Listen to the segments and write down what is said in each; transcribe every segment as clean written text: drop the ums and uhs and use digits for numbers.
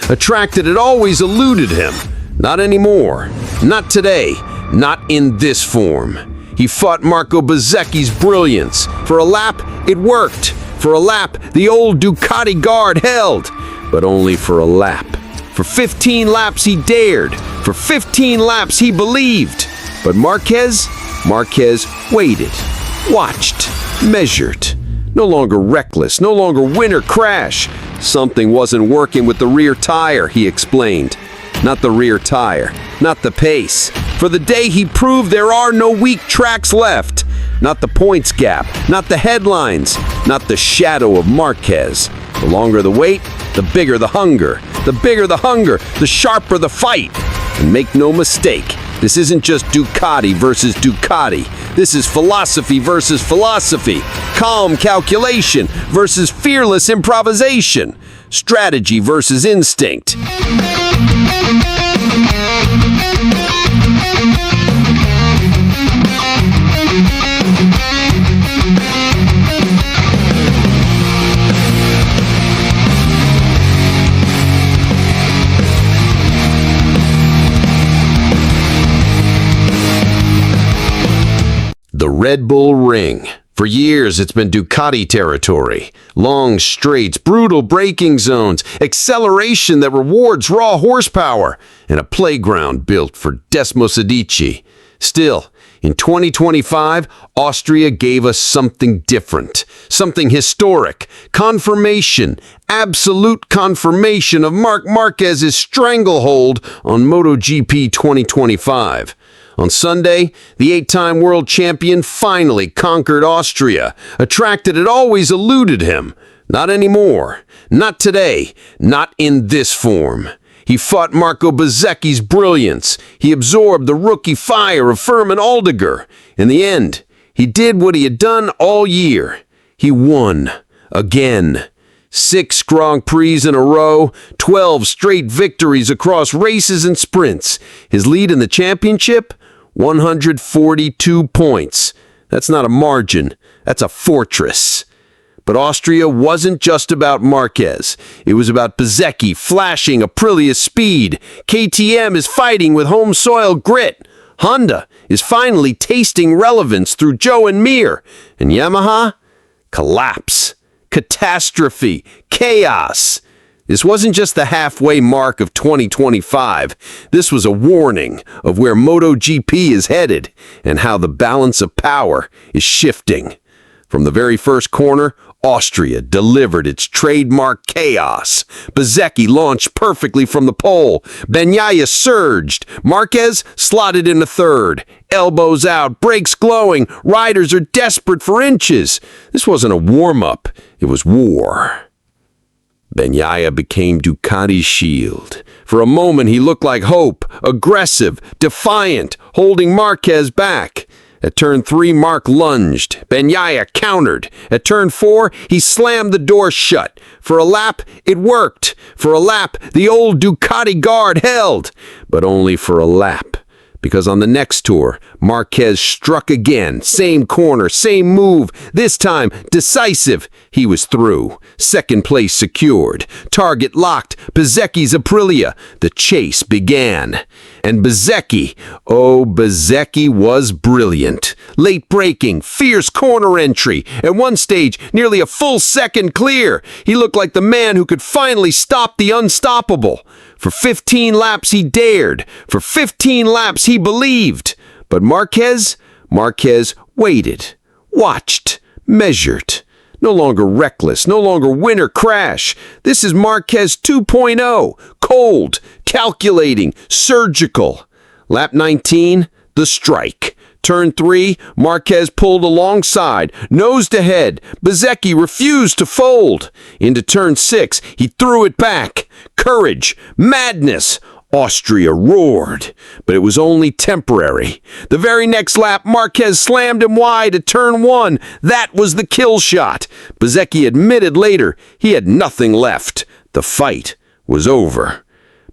a track that had always eluded him. Not anymore. Not today. Not in this form. He fought Marco Bezzecchi's brilliance. For a lap, it worked. For a lap, the old Ducati guard held. But only for a lap. For 15 laps he dared. For 15 laps he believed. But Marquez waited, watched, measured. No longer reckless, no longer win or crash. Something wasn't working with the rear tire, he explained. Not the rear tire, not the pace. For the day he proved there are no weak tracks left. Not the points gap, not the headlines, not the shadow of Marquez. The longer the wait, the bigger the hunger. The bigger the hunger, the sharper the fight. And make no mistake, this isn't just Ducati versus Ducati. This is philosophy versus philosophy. Calm calculation versus fearless improvisation. Strategy versus instinct. The Red Bull Ring. For years, it's been Ducati territory. Long straights, brutal braking zones, acceleration that rewards raw horsepower, and a playground built for Desmosedici. Still, in 2025, Austria gave us something different, something historic, confirmation, absolute confirmation of Marc Marquez's stranglehold on MotoGP 2025. On Sunday, the 8-time world champion finally conquered Austria, a track that had always eluded him. Not anymore. Not today. Not in this form. He fought Marco Bezzecchi's brilliance. He absorbed the rookie fire of Fermín Aldeguer. In the end, he did what he had done all year. He won. Again. 6 Grand Prix in a row, 12 straight victories across races and sprints. His lead in the championship? 142 points. That's not a margin. That's a fortress. But Austria wasn't just about Marquez. It was about Bezzecchi flashing Aprilia's speed. KTM is fighting with home soil grit. Honda is finally tasting relevance through Joe and Mir. And Yamaha? Collapse. Catastrophe. Chaos. This wasn't just the halfway mark of 2025. This was a warning of where MotoGP is headed and how the balance of power is shifting. From the very first corner, Austria delivered its trademark chaos. Bezzecchi launched perfectly from the pole. Bagnaia surged. Marquez slotted in a third. Elbows out, brakes glowing. Riders are desperate for inches. This wasn't a warm-up. It was war. Bagnaia became Ducati's shield. For a moment, he looked like hope, aggressive, defiant, holding Marquez back. At turn 3, Marc lunged. Bagnaia countered. At turn 4, he slammed the door shut. For a lap, it worked. For a lap, the old Ducati guard held. But only for a lap. Because on the next tour, Marquez struck again. Same corner, same move. This time, decisive. He was through. Second place secured. Target locked. Bezzecchi's Aprilia. The chase began. And Bezzecchi, oh, Bezzecchi was brilliant. Late braking, fierce corner entry. At one stage, nearly a full second clear. He looked like the man who could finally stop the unstoppable. For 15 laps he dared. For 15 laps he believed. But Marquez waited, watched, measured. No longer reckless, no longer win or crash. This is Marquez 2.0. Cold, calculating, surgical. Lap 19, the strike. Turn 3, Marquez pulled alongside, nosed ahead. Bezzecchi refused to fold. Into turn 6, he threw it back. Courage, madness. Austria roared, but it was only temporary. The very next lap, Marquez slammed him wide at turn 1. That was the kill shot. Bezzecchi admitted later he had nothing left. The fight was over.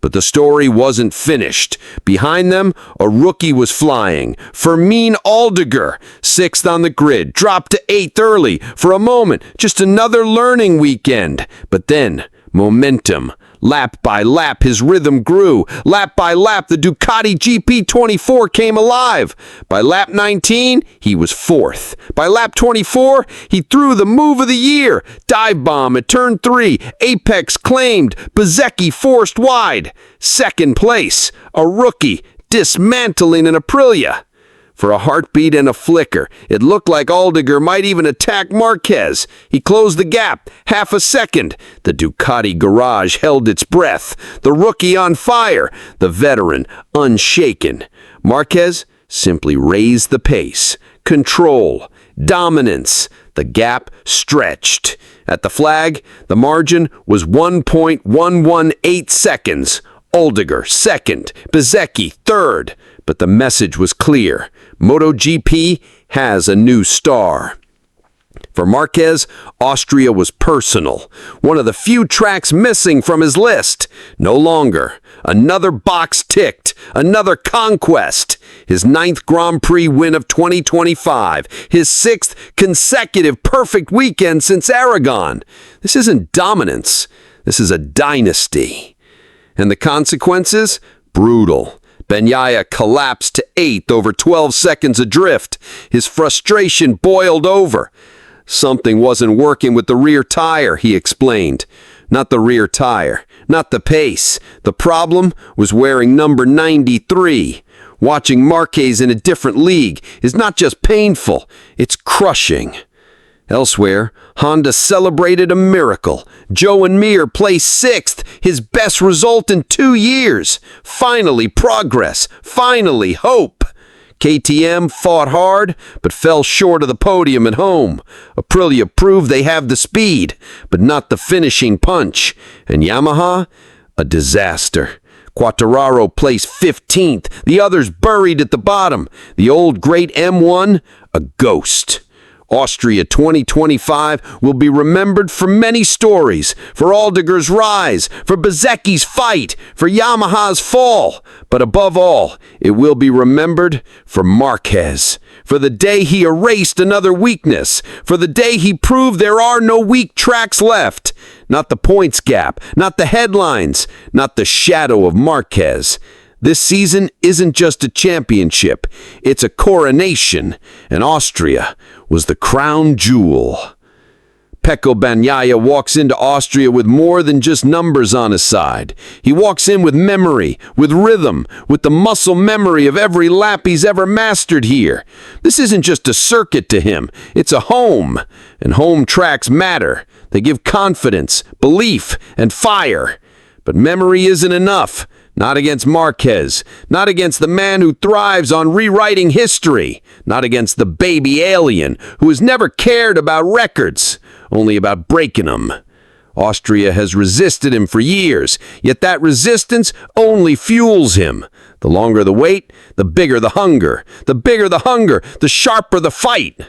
But the story wasn't finished. Behind them, a rookie was flying. Fermín Aldeguer, 6th on the grid, dropped to 8th early. For a moment, just another learning weekend. But then, momentum Lap by lap, his rhythm grew. Lap by lap, the Ducati GP24 came alive. By lap 19, he was fourth. By lap 24, he threw the move of the year. Dive bomb at turn 3. Apex claimed. Bezzecchi forced wide. Second place, a rookie, dismantling an Aprilia. For a heartbeat and a flicker, it looked like Aldeguer might even attack Marquez. He closed the gap, half a second. The Ducati garage held its breath. The rookie on fire, the veteran unshaken. Marquez simply raised the pace. Control, dominance. The gap stretched. At the flag, the margin was 1.118 seconds. Aldeguer second, Bezzecchi third. But the message was clear. MotoGP has a new star. For Marquez, Austria was personal. One of the few tracks missing from his list. No longer. Another box ticked. Another conquest. His 9th Grand Prix win of 2025. His 6th consecutive perfect weekend since Aragon. This isn't dominance. This is a dynasty. And the consequences? Brutal. Bagnaia collapsed to 8th over 12 seconds adrift. His frustration boiled over. Something wasn't working with the rear tire, he explained. Not the rear tire, not the pace. The problem was wearing number 93. Watching Marquez in a different league is not just painful, it's crushing. Elsewhere, Honda celebrated a miracle. Joe and Mir placed 6th, his best result in 2 years. Finally progress, finally hope. KTM fought hard, but fell short of the podium at home. Aprilia proved they have the speed, but not the finishing punch. And Yamaha? A disaster. Quartararo placed 15th, the others buried at the bottom. The old great M1? A ghost. Austria 2025 will be remembered for many stories, for Aldeguer's rise, for Bezzecchi's fight, for Yamaha's fall, but above all, it will be remembered for Marquez, for the day he erased another weakness, for the day he proved there are no weak tracks left. Not the points gap, not the headlines, not the shadow of Marquez. This season isn't just a championship, it's a coronation, and Austria was the crown jewel. Pecco Bagnaia walks into Austria with more than just numbers on his side. He walks in with memory, with rhythm, with the muscle memory of every lap he's ever mastered here. This isn't just a circuit to him, it's a home, and home tracks matter. They give confidence, belief, and fire. But memory isn't enough. Not against Marquez, not against the man who thrives on rewriting history, not against the baby alien who has never cared about records, only about breaking them. Austria has resisted him for years, yet that resistance only fuels him. The longer the wait, the bigger the hunger. The bigger the hunger, the sharper the fight.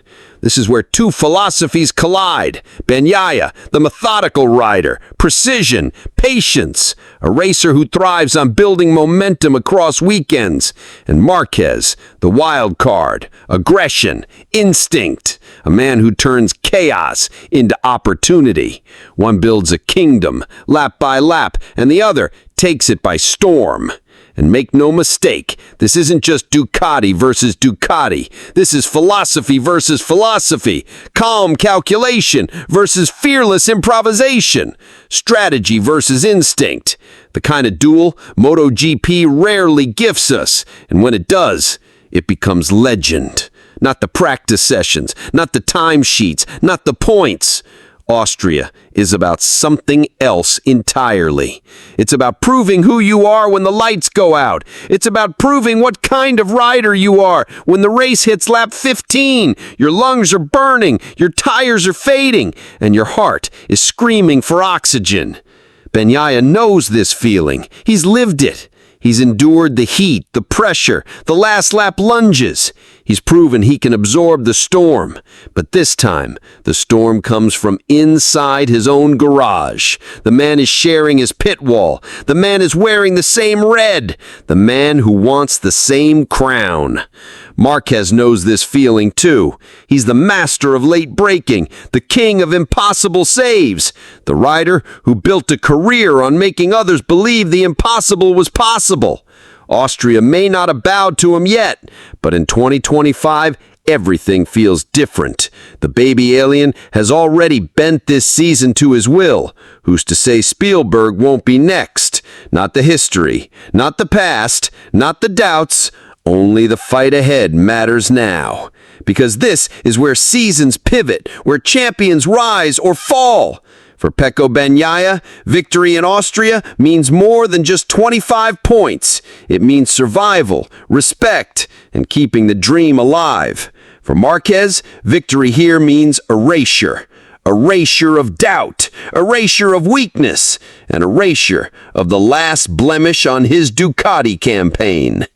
This is where two philosophies collide. Bagnaia, the methodical rider, precision, patience, a racer who thrives on building momentum across weekends. And Marquez, the wild card, aggression, instinct, a man who turns chaos into opportunity. One builds a kingdom, lap by lap, and the other takes it by storm. And make no mistake, this isn't just Ducati versus Ducati. This is philosophy versus philosophy. Calm calculation versus fearless improvisation. Strategy versus instinct. The kind of duel MotoGP rarely gifts us. And when it does, it becomes legend. Not the practice sessions, not the timesheets, not the points. Austria is about something else entirely. It's about proving who you are when the lights go out. It's about proving what kind of rider you are when the race hits lap 15. Your lungs are burning, your tires are fading, and your heart is screaming for oxygen. Bagnaia knows this feeling. He's lived it. He's endured the heat, the pressure, the last lap lunges. He's proven he can absorb the storm, but this time, the storm comes from inside his own garage. The man is sharing his pit wall. The man is wearing the same red. The man who wants the same crown. Marquez knows this feeling too. He's the master of late braking, the king of impossible saves, the rider who built a career on making others believe the impossible was possible. Austria may not have bowed to him yet, but in 2025, everything feels different. The baby alien has already bent this season to his will. Who's to say Spielberg won't be next? Not the history, not the past, not the doubts. Only the fight ahead matters now. Because this is where seasons pivot, where champions rise or fall. For Pecco Bagnaia, victory in Austria means more than just 25 points. It means survival, respect, and keeping the dream alive. For Marquez, victory here means erasure. Erasure of doubt, erasure of weakness, and erasure of the last blemish on his Ducati campaign.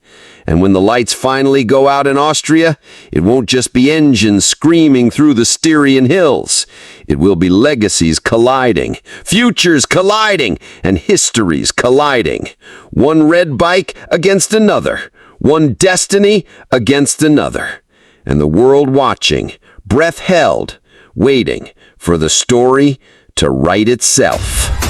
And when the lights finally go out in Austria, it won't just be engines screaming through the Styrian hills. It will be legacies colliding, futures colliding, and histories colliding. One red bike against another, one destiny against another. And the world watching, breath held, waiting for the story to write itself.